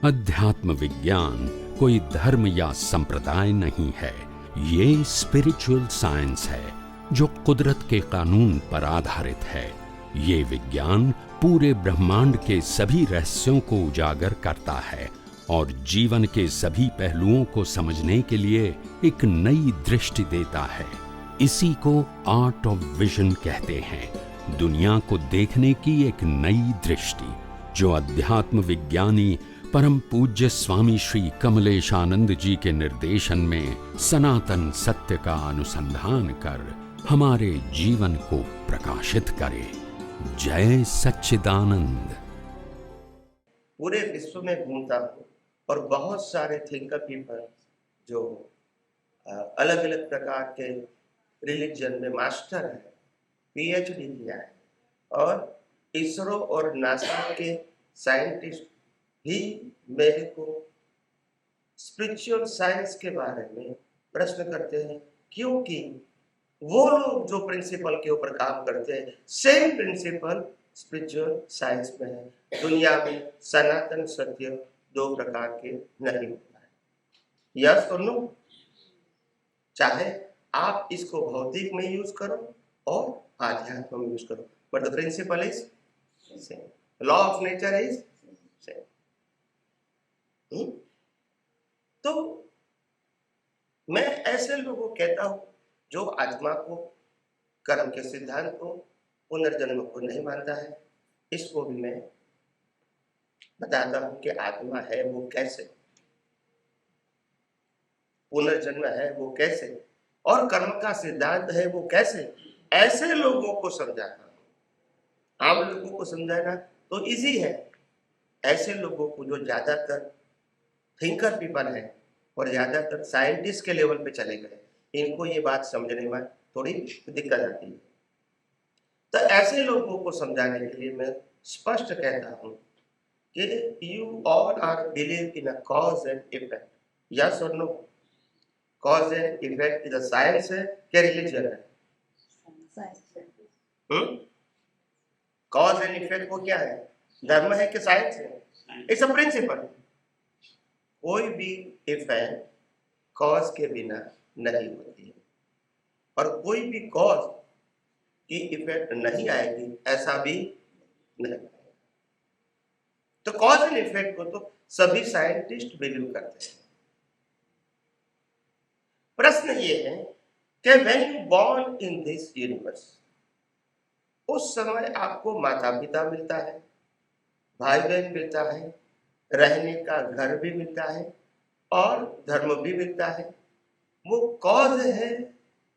अध्यात्म विज्ञान कोई धर्म या संप्रदाय नहीं है, ये स्पिरिचुअल साइंस है जो कुदरत के कानून पर आधारित है। ये विज्ञान पूरे ब्रह्मांड के सभी रहस्यों को उजागर करता है और जीवन के सभी पहलुओं को समझने के लिए एक नई दृष्टि देता है। इसी को आर्ट ऑफ विजन कहते हैं, दुनिया को देखने की एक नई दृष्टि, जो अध्यात्म विज्ञानी परम पूज्य स्वामी श्री कमलेशानंद जी के निर्देशन में सनातन सत्य का अनुसंधान कर हमारे जीवन को प्रकाशित करे। जय सच्चिदानंद। पूरे विश्व में घूमता हूँ और बहुत सारे थिंकर पीपल जो अलग अलग प्रकार के रिलीजन में मास्टर है, पीएचडी किया है, और इसरो और नासा के साइंटिस्ट ही मेरे को स्पिरिचुअल साइंस के बारे में प्रश्न करते हैं, क्योंकि वो लोग जो प्रिंसिपल के ऊपर काम करते हैं सेम प्रिंसिपल स्पिरिचुअल साइंस में है। दुनिया में सनातन सत्य दो प्रकार के नहीं होता है, यस और नो। चाहे आप इसको भौतिक में यूज करो और आध्यात्म में यूज करो, but the principle is same, law of nature is same. तो मैं ऐसे लोगों को कहता हूं जो आत्मा को, कर्म के सिद्धांत को, पुनर्जन्म को नहीं मानता है। इसको भी मैं बताता हूं कि आत्मा है वो कैसे, पुनर्जन्म है वो कैसे, और कर्म का सिद्धांत है वो कैसे। ऐसे लोगों को समझाता हूं। आम लोगों को समझाना तो इजी है, ऐसे लोगों को जो ज्यादातर थिंकर पीपल है और ज्यादातर साइंटिस्ट के लेवल पे चले गए, इनको ये बात समझने में थोड़ी दिक्कत आती है। तो ऐसे लोगों को समझाने के लिए मैं स्पष्ट कहता हूं कि you all are believe in a cause and effect, yes और no. Cause and effect is a science है क्या रिलीजन है? कॉज एंड इफेक्ट को क्या है, धर्म है कि साइंस है? It's a principle. कोई भी इफेक्ट कॉज के बिना नहीं होती है, और कोई भी कॉज की इफेक्ट नहीं आएगी ऐसा भी नहीं। तो कॉज एंड इफेक्ट को तो सभी साइंटिस्ट बिलीव करते हैं। प्रश्न ये है कि when you born in this universe, उस समय आपको माता पिता मिलता है, भाई बहन मिलता है, रहने का घर भी मिलता है और धर्म भी मिलता है। वो कॉज है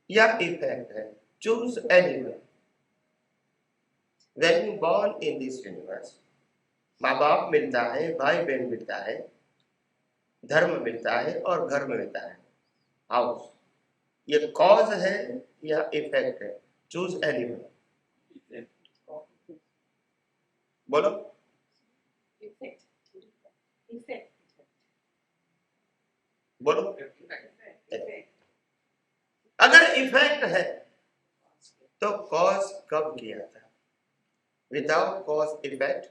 या इफेक्ट है? Choose anyone. When you born in this universe, माँ बाप मिलता है, भाई बहन मिलता है, धर्म मिलता है और घर मिलता है, हाउस। ये कॉज है या इफेक्ट है? Choose anyone. बोलो। बोलो। अगर इफेक्ट है तो कॉज कब किया था? Without cause effect,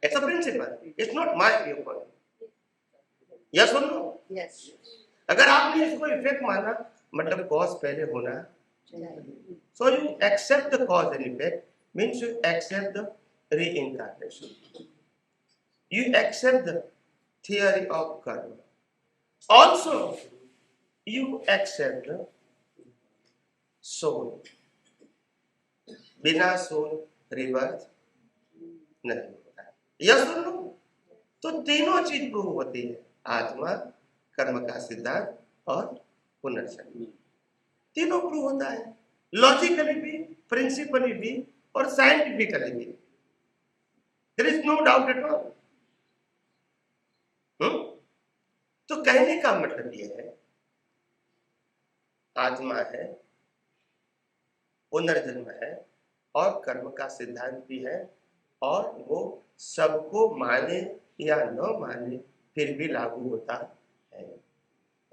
it's a principle, it's not my viewpoint. Yes और नो? यस। अगर आपने इसको इफेक्ट माना, मतलब कॉज पहले होना, so you accept the cause and effect, means you accept the reincarnation. You accept the theory of karma. Also, you accept the soul. बिना सोल रिबर्थ नहीं होता है, यस और नो? तो तीनों चीज प्रूव होती है, आत्मा, कर्म का सिद्धांत और पुनर्जन्म। तीनों प्रूव होता है, लॉजिकली भी, प्रिंसिपली भी और साइंटिफिकली भी। There is no doubt at all. तो कहने का मतलब यह है, आत्मा है, पुनर्जन्म है और कर्म का सिद्धांत भी है, और वो सबको माने या न माने फिर भी लागू होता है।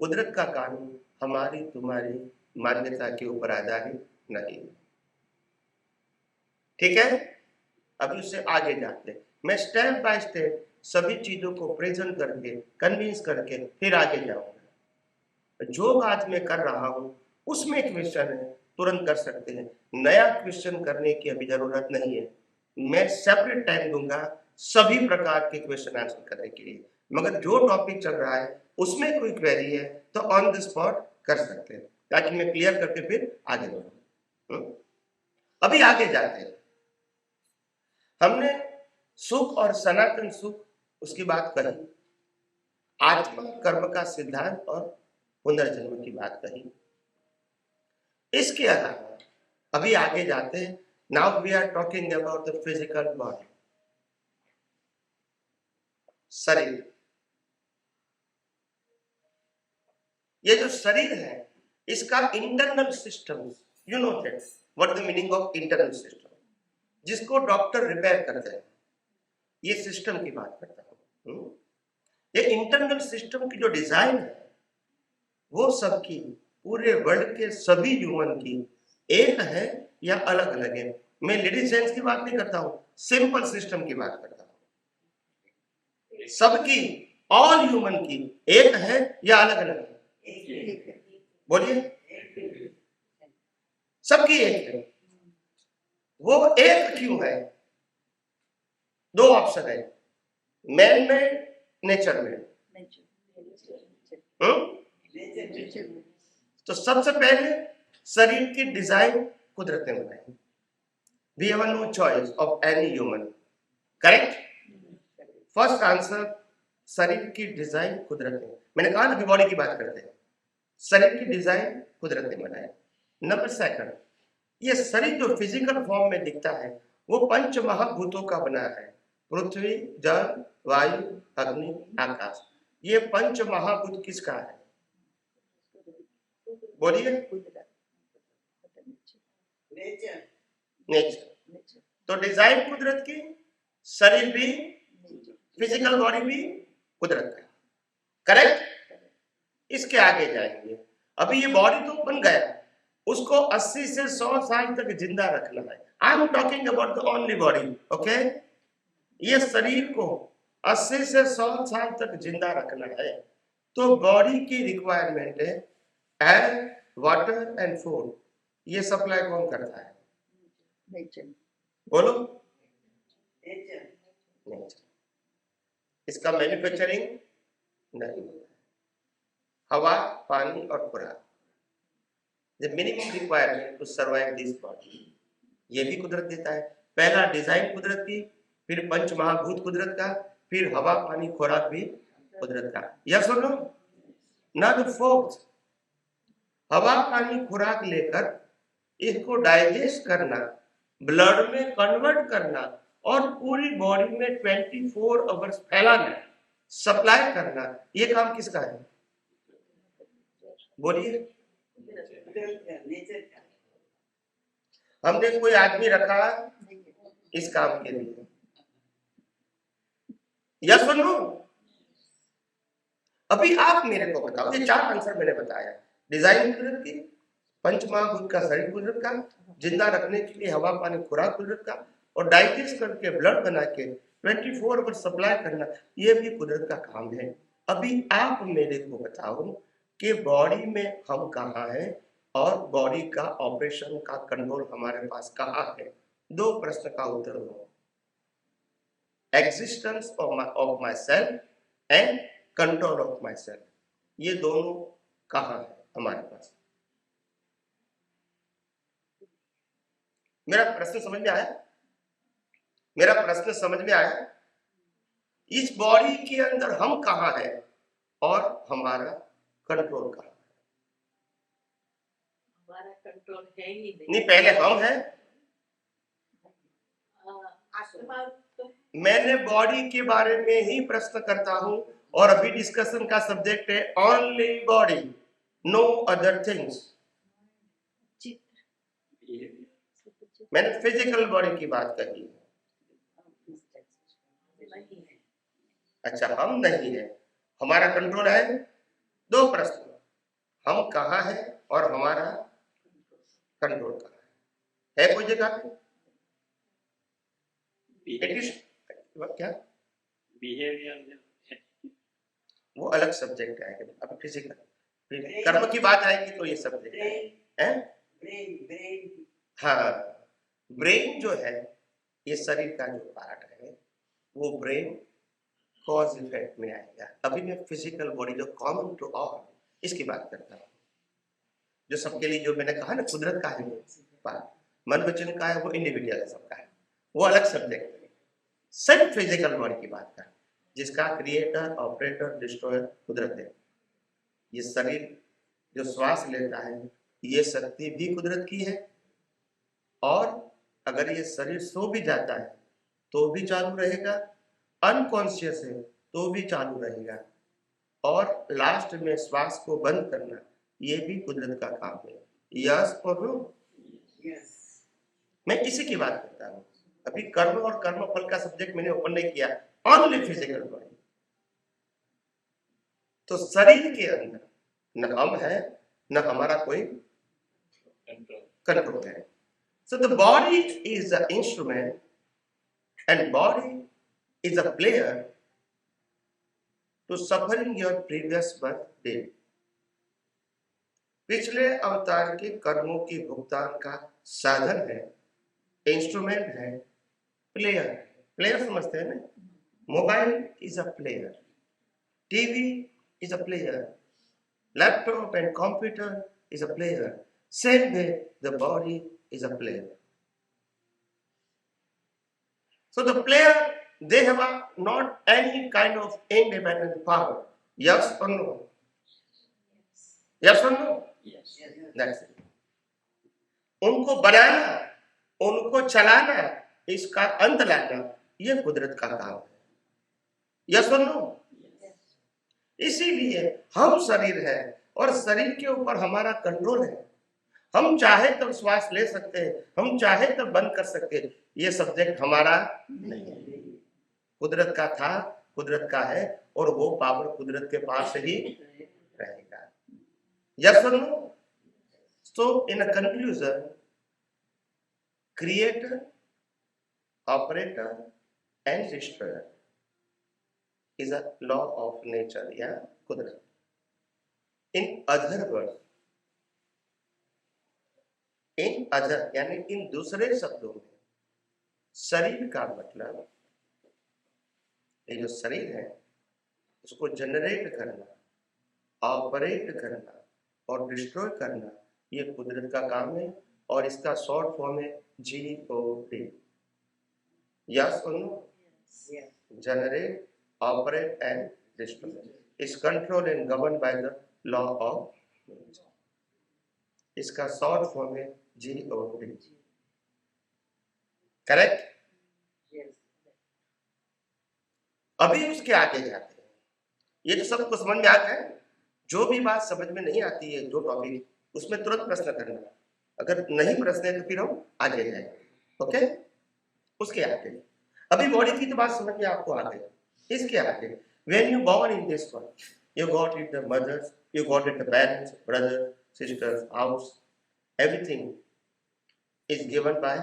कुदरत का कानून हमारी तुम्हारी मान्यता के ऊपर आधारित नहीं। ठीक है, अभी उससे आगे जाते हैं। मैं स्टेप बाय स्टेप सभी चीजों को प्रेजेंट करके कन्विंस करके फिर आगे जाऊंगा। जो आज मैं कर रहा हूं उसमें क्वेश्चन है, तुरंत कर सकते हैं, नया क्वेश्चन करने की अभी जरूरत नहीं है। मैं सेपरेट टाइम दूंगा सभी प्रकार के क्वेश्चन आंसर करने के लिए, मगर जो टॉपिक चल रहा है उसमें कोई क्वेरी है तो ऑन द स्पॉट कर सकते हैं, ताकि मैं क्लियर करके फिर आगे बढ़ूं। अभी आगे जाते हैं। हमने सुख और सनातन सुख उसकी बात करी, आत्मा कर्म का सिद्धांत और पुनर्जन्म की बात कही। इसके अलावा अभी आगे जाते हैं। Now we are talking about the physical body, शरीर। ये जो शरीर है इसका internal system, you know that what the meaning of internal system, जिसको डॉक्टर रिपेयर करते हैं, ये सिस्टम की बात करता हूं। ये इंटरनल सिस्टम की जो डिजाइन है वो सबकी, पूरे वर्ल्ड के सभी ह्यूमन की एक है या अलग अलग है। मैं लेडीज जेंट्स की बात नहीं करता हूं, सिंपल सिस्टम की बात करता हूं। सबकी, ऑल ह्यूमन की एक है या अलग अलग है? बोलिए। सबकी एक है। वो एक क्यों है? दो ऑप्शन है, मैन मेड, नेचर मेड। तो सबसे पहले शरीर की डिजाइन कुदरत ने बनाई। We have no choice of any human, correct? First answer, शरीर की डिजाइन कुदरत ने। मैंने कहा ना, बॉडी की बात करते हैं, शरीर की डिजाइन कुदरत ने बनाई। नंबर सेकंड, ये शरीर जो फिजिकल फॉर्म में दिखता है वो पंच महाभूतों का बना है, पृथ्वी, जल, वायु, अग्नि, आकाश। ये पंच महाभूत किसका है? बोलिए। नेचर। तो डिजाइन कुदरत की, शरीर भी, फिजिकल बॉडी भी कुदरत का, करेक्ट? इसके आगे जाएंगे। अभी ये बॉडी तो बन गया, उसको 80 से 100 साल तक जिंदा रखना है। I am talking about the only body, okay? ये शरीर को 80 से 100 साल तक जिंदा रखना है, तो बॉडी की रिक्वायरमेंट है एयर, वाटर एंड फूड। ये सप्लाई कौन करता है? नेचर। बोलो। नेचर। इसका मैन्युफैक्चरिंग नहीं। हवा, पानी और खुराक, the minimum requirement to survive this body, ये भी कुदरत देता है। पहला डिजाइन कुदरत की, फिर पंच महाभूत कुदरत का, फिर हवा, पानी, खुराक भी कुदरत का। यस और नो? नाउ द फोर्थ, हवा, पानी, खुराक लेकर इसको डाइजेस्ट करना, ब्लड में कन्वर्ट करना और पूरी बॉडी में 24 आवर्स फैलाना, सप्लाई करना, ये काम किसका है? बोलिए। हमने कोई आदमी रखा इस काम के लिए, यस और नो? अभी आप मेरे को बताओ, ये 4 आंसर मैंने बताया। डिजाइन कुदरत की, पंचमहाभूत का शरीर कुदरत का, जिंदा रखने के लिए हवा, पानी, खुराक कुदरत का, और डाइजेस्ट करके ब्लड बना के 24 आवर सप्लाई करना, ये भी कुदरत का काम है। अभी आप मेरे को बताओ कि बॉडी में हम कहाँ हैं और बॉडी का ऑपरेशन का कंट्रोल हमारे पास कहाँ है? 2 प्रश्न का उत्तर दो। Existence of my self and control of my self, ये दोनों कहाँ है हमारे पास? मेरा प्रश्न समझ में आया? मेरा प्रश्न समझ में आया? इस बॉडी के अंदर हम कहाँ हैं और हमारा कंट्रोल कहाँ है? हमारा कंट्रोल है ही नहीं, पहले हम हैं। मैंने बॉडी के बारे में ही प्रश्न करता हूं और अभी डिस्कशन का सब्जेक्ट है only body, no other things. मैंने फिजिकल बॉडी की बात कही। अच्छा, हम नहीं है, हमारा कंट्रोल है। 2 प्रश्न, हम कहाँ हैं और हमारा कंट्रोल कहाँ है? कोई जगह पे क्या बिहेवियर वो अलग सब्जेक्ट है। अब फिजिकल कर्म की बात आएगी तो ये सब्जेक्ट है। हाँ, ब्रेन जो है ये शरीर का जो पार्ट है वो ब्रेन कॉज इफेक्ट में आएगा। अभी मैं फिजिकल बॉडी जो कॉमन टू ऑल इसकी बात करता हूँ, जो सबके लिए, जो मैंने कहा ना कुदरत का है पार्ट, मन वचन का है वो इंडिविजुअल है, सबका है, वो अलग सब्जेक्ट है। सिर्फ फिजिकल बॉडी की बात कर, जिसका क्रिएटर ऑपरेटर डिस्ट्रॉयर कुदरत है। ये शरीर जो श्वास लेता है ये शक्ति भी कुदरत की है, और अगर ये शरीर सो भी जाता है तो भी चालू रहेगा, अनकॉन्शियस है तो भी चालू रहेगा, और लास्ट में श्वास को बंद करना ये भी कुदरत का काम है। यस और नो? मैं इसी की बात करता हूँ। अभी कर्म और कर्म फल का सब्जेक्ट मैंने ओपन नहीं किया, ओनली फिजिकल बॉडी। तो शरीर के अंदर न हम है न हमारा कोई कंट्रोल है। So the body is an instrument and body is a player to suffering your previous birth day. पिछले अवतार के कर्मों की भुगतान का साधन है, इंस्ट्रूमेंट है, प्लेयर। प्लेयर समझते हैं ना? Mobile is a player, TV is a player, laptop and computer is a player. Same way the body is a player. So the player, they have not any kind of independent power. Yes or no? Yes or no? Yes. That's it. उनको बनाना, उनको चलाना, इसका अंत लाना, ये कुदरत का काम है। Yes or no? इसीलिए हम शरीर है और शरीर के ऊपर हमारा कंट्रोल है। हम चाहे तब श्वास ले सकते हैं, हम चाहे तब बंद कर सकते हैं। ये सब्जेक्ट हमारा नहीं है, कुदरत का था, कुदरत का है, और वो पावर कुदरत के पास ही रहेगा। यस और no? So in a conclusion, creator, operator and destroyer is a law of nature या कुदरत। In other words, in other यानी इन दूसरे शब्दों में, शरीर का मतलब, ये जो शरीर है उसको जनरेट करना, ऑपरेट करना और डिस्ट्रॉय करना ये कुदरत का काम है, और इसका शॉर्ट फॉर्म है GOD। यस और no? Generate, operate and destroy is control and govern by the law of nature. इसका शॉर्ट फॉर्म है GOD। करेक्ट? अभी उसके आगे जाते हैं। ये तो सबको समझ में आ गया है। जो भी बात समझ में नहीं आती है, जो टॉपिक, उसमें तुरंत प्रश्न करना। अगर नहीं प्रश्न है तो फिर हम आगे जाएंगे। ओके? उसके आगे अभी बॉडी की तो बात समझ में आपको आ गई। इसके आगे, when you born in this world, you got it the mothers, you got it the parents, brothers, sisters, house, everything is given by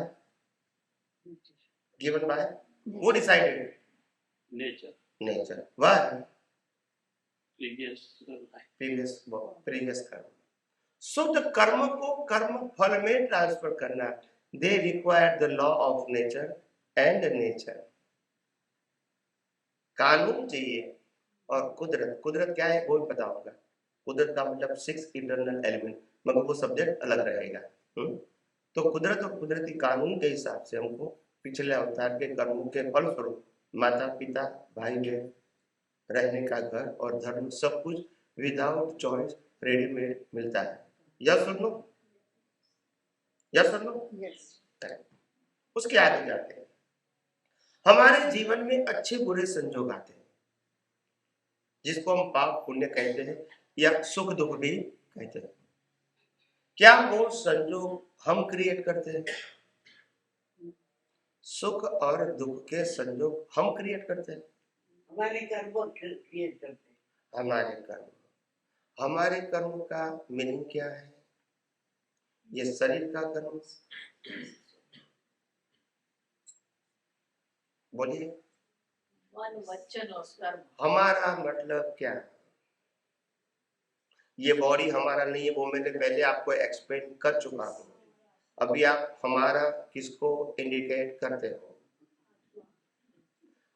who decided? Nature. Why? Previous कर्म। So the कर्म को कर्म फल में ट्रांसफर करना, they require the law of nature and nature। कानून चाहिए और कुदरत। कुदरत क्या है वो भी पता होगा। कुदरत का मतलब 6 इंटरनल एलिमेंट, मगर वो सब्जेक्ट अलग रहेगा। तो कुदरत और कुदरती कानून के हिसाब से हमको पिछले अवतार के कर्मों के फल स्वरूप माता पिता, भाई बहन, रहने का घर और धर्म, सब कुछ विदाउट चॉइस रेडीमेड मिलता है। यस और नो? यस और नो? उसके आगे जाते हैं। हमारे जीवन में अच्छे बुरे संजोग आते हैं, जिसको हम पाप पुण्य कहते हैं या सुख दुख भी कहते हैं। क्या वो संजोग हम क्रिएट करते हैं? सुख और दुख के संजोग हम क्रिएट करते हैं। हमारे कर्म क्रिएट करते हैं। हमारे कर्म का मीनिंग क्या है? ये शरीर का कर्म, बोलिए। मन वचन और कर्म। हमारा मतलब क्या है? ये बॉडी हमारा नहीं है, वो मैंने पहले आपको एक्सप्लेन कर चुका हूँ। अभी आप हमारा किसको इंडिकेट करते हो?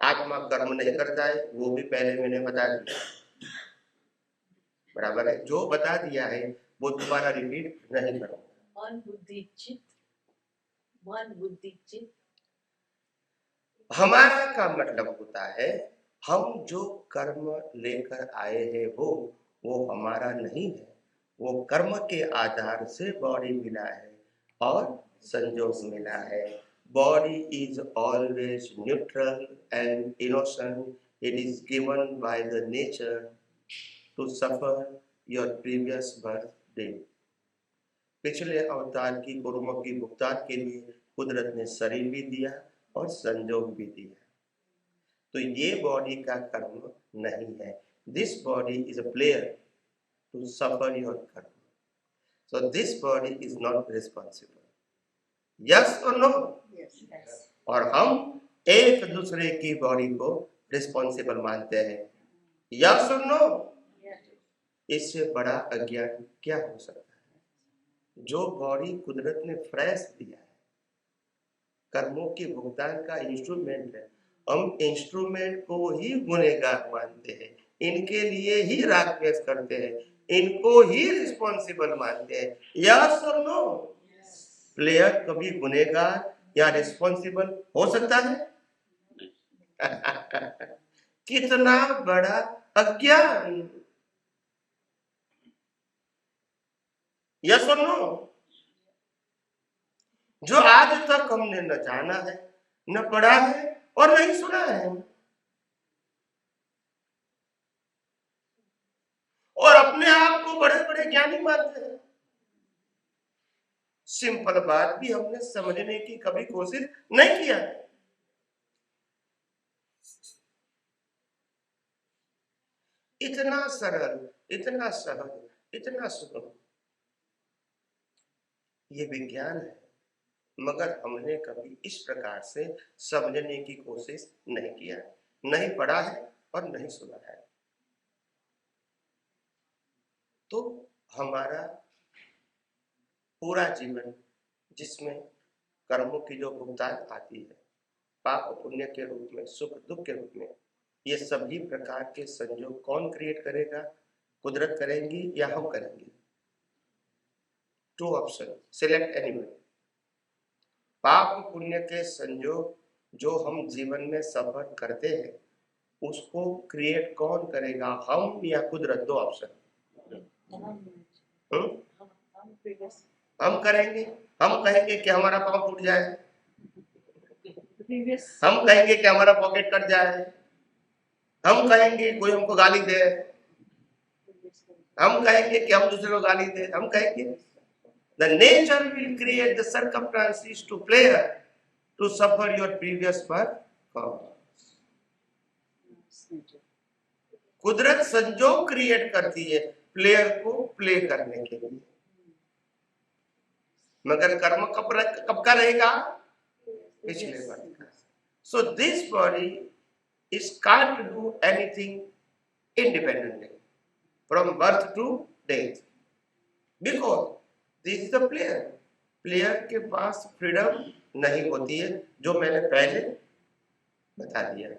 आत्मा कर्म नहीं करता है, वो भी पहले मैंने बता दिया, बराबर है। जो बता दिया है वो दोबारा रिपीट नहीं करूंगा। मन बुद्धि चित्त, मन बुद्धि चित्त। हमारा का मतलब होता है हम जो कर्म लेकर आए हैं वो हमारा नहीं है, वो कर्म के आधार से बॉडी मिला है और संजोग मिला है। Body is always neutral and innocent, it is given by the nature to suffer your previous birth day. पिछले अवतार की कर्मों की भुगतान के लिए कुदरत ने शरीर भी दिया और संजोग भी दिया। तो ये बॉडी का कर्म नहीं है। This body is a player to suffer your karma, so this body is not responsible. Yes और नो? और हम एक दूसरे की बॉडी को रिस्पॉन्सिबल मानते हैं। यस और नो? इससे बड़ा अज्ञान क्या हो सकता है? जो बॉडी कुदरत ने फ्रेश दिया है, कर्मों के भुगतान का इंस्ट्रूमेंट है, हम इंस्ट्रूमेंट को ही गुनहगार मानते हैं, इनके लिए ही राग द्वेष करते हैं, इनको ही रिस्पॉन्सिबल मानते हैं। यस और नो? प्लेयर कभी गुनहगार या रिस्पॉन्सिबल हो सकता है? कितना बड़ा अज्ञान! यस और नो? जो आज तक हमने न जाना है, न पढ़ा है और नहीं सुना है, और अपने आप को बड़े बड़े ज्ञानी मानते हैं। सिंपल बात भी हमने समझने की कभी कोशिश नहीं किया है। इतना सरल, इतना सहज, इतना सुगम ये विज्ञान है, मगर हमने कभी इस प्रकार से समझने की कोशिश नहीं किया, नहीं पढ़ा है और नहीं सुना है। तो हमारा पूरा जीवन जिसमें कर्मों की जो भुगतान आती है, पाप पुण्य के रूप में, सुख दुख के रूप में, ये सभी प्रकार के संयोग कौन क्रिएट करेगा? कुदरत करेंगी या हम करेंगे? Two option, select any one. पाप पुण्य के संयोग जो हम जीवन में सफर करते हैं, उसको क्रिएट कौन करेगा, हम या कुदरत? दो ऑप्शन। हम करेंगे। हम कहेंगे कि हमारा पाँव टूट जाए, हम कहेंगे कि हमारा पॉकेट कट जाए, हम कहेंगे कोई हमको गाली दे, हम कहेंगे कि हम दूसरे को गाली दे, हम कहेंगे the nature will create the circumstances to player to suffer your previous birth cause. कुदरत संजोग क्रिएट करती है प्लेयर को प्ले करने के लिए, मगर कर्म कब का रहेगा? पिछले बर्थ का। So this body is can't do anything independently from birth to death because this is the player. Player के पास फ्रीडम नहीं होती है, जो मैंने पहले बता दिया।